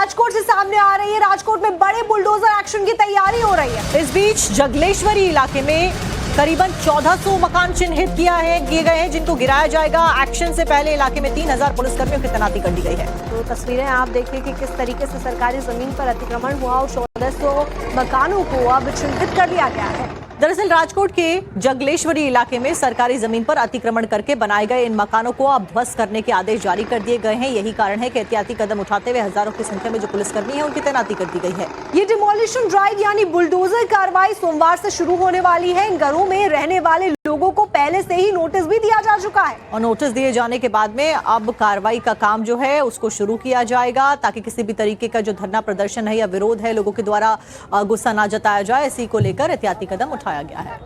राजकोट से सामने आ रही है। राजकोट में बड़े बुलडोजर एक्शन की तैयारी हो रही है। इस बीच जगलेश्वरी इलाके में करीबन 1400 मकान चिन्हित किए गए हैं जिनको गिराया जाएगा। एक्शन से पहले इलाके में 3000 पुलिसकर्मियों की तैनाती कर दी गई है। तो तस्वीरें आप देखिए कि किस तरीके से सरकारी जमीन पर अतिक्रमण हुआ और 1400 मकानों को अब चिन्हित कर लिया गया है। दरअसल राजकोट के जगलेश्वरी इलाके में सरकारी जमीन पर अतिक्रमण करके बनाए गए इन मकानों को अब ध्वस्त करने के आदेश जारी कर दिए गए हैं। यही कारण है कि एहतियाती कदम उठाते हुए हजारों की संख्या में जो पुलिसकर्मी हैं उनकी तैनाती कर दी गई है। ये डिमोलिशन ड्राइव यानी बुलडोजर कार्रवाई सोमवार से शुरू होने वाली है। इन घरों में रहने वाले लोगों को पहले से ही नोटिस भी दिया जा चुका है और नोटिस दिए जाने के बाद में अब कार्रवाई का काम जो है उसको शुरू किया जाएगा ताकि किसी भी तरीके का जो धरना प्रदर्शन है या विरोध है लोगों के द्वारा गुस्सा ना जताया जाए। इसी को लेकर एहतियाती कदम उठाया गया है।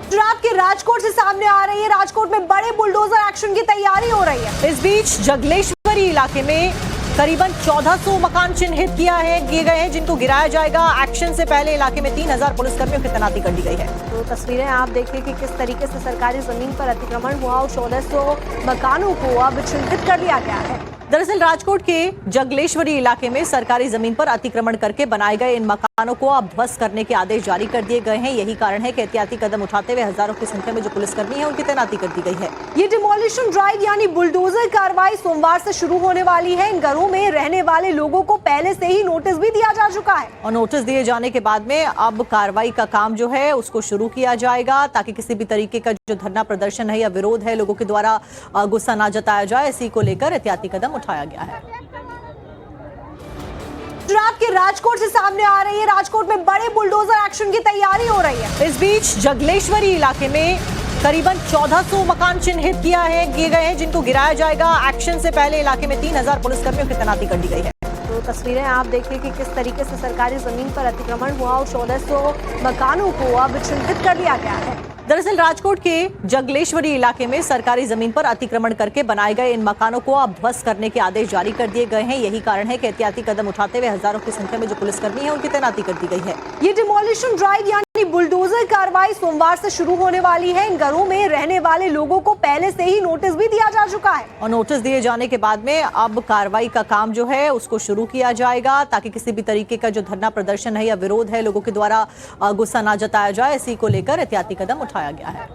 गुजरात के राजकोट से सामने आ रही है। राजकोट में बड़े बुलडोजर एक्शन की तैयारी हो रही है। इस बीच जगलेश्वरी इलाके में करीबन 1400 मकान चिन्हित किए गए हैं जिनको गिराया जाएगा। एक्शन से पहले इलाके में 3000 पुलिसकर्मियों की तैनाती कर दी गई है। तो तस्वीरें आप देखिए कि किस तरीके से सरकारी जमीन पर अतिक्रमण हुआ और 1400 मकानों को अब चिन्हित कर लिया गया है। दरअसल राजकोट के जगलेश्वरी इलाके में सरकारी जमीन पर अतिक्रमण करके बनाए गए इन मकानों को अब ध्वस्त करने के आदेश जारी कर दिए गए हैं। यही कारण है कि एहतियाती कदम उठाते हुए हजारों की संख्या में जो पुलिसकर्मी हैं उनकी तैनाती कर दी गई है। ये डिमोलिशन ड्राइव यानी बुलडोजर कार्रवाई सोमवार से शुरू होने वाली है। इन घरों में रहने वाले लोगों को पहले से ही नोटिस भी दिया जा चुका है और नोटिस दिए जाने के बाद में अब कार्रवाई का काम जो है उसको शुरू किया जाएगा ताकि किसी भी तरीके का जो धरना प्रदर्शन है या विरोध है लोगों के द्वारा गुस्सा ना जताया जाए। इसी को लेकर एहतियाती कदम उठाया गया है। गुजरात के राजकोट से सामने आ रही है। राजकोट में बड़े बुलडोजर एक्शन की तैयारी हो रही है। इस बीच जगलेश्वरी इलाके में करीबन 1400 मकान चिन्हित किए गए हैं जिनको गिराया जाएगा। एक्शन से पहले इलाके में 3000 पुलिसकर्मियों की तैनाती कर दी गई है। तो तस्वीरें आप देखिए कि किस तरीके से सरकारी जमीन पर अतिक्रमण हुआ और 1400 मकानों को अब चिन्हित कर लिया गया है। दरअसल राजकोट के जगलेश्वरी इलाके में सरकारी जमीन पर अतिक्रमण करके बनाए गए इन मकानों को अब ध्वस्त करने के आदेश जारी कर दिए गए हैं। यही कारण है कि एहतियाती कदम उठाते हुए हजारों की संख्या में जो पुलिसकर्मी हैं उनकी तैनाती कर दी गई है। ये डिमोलिशन ड्राइव यानी बुलडोजर कार्रवाई सोमवार से शुरू होने वाली है। इन घरों में रहने वाले लोगों को पहले से ही नोटिस भी दिया जा चुका है और नोटिस दिए जाने के बाद में अब कार्रवाई का काम जो है उसको शुरू किया जाएगा ताकि किसी भी तरीके का जो धरना प्रदर्शन है या विरोध है लोगों के द्वारा गुस्सा ना जताया जाए। इसी को लेकर एहतियाती कदम उठाया गया है।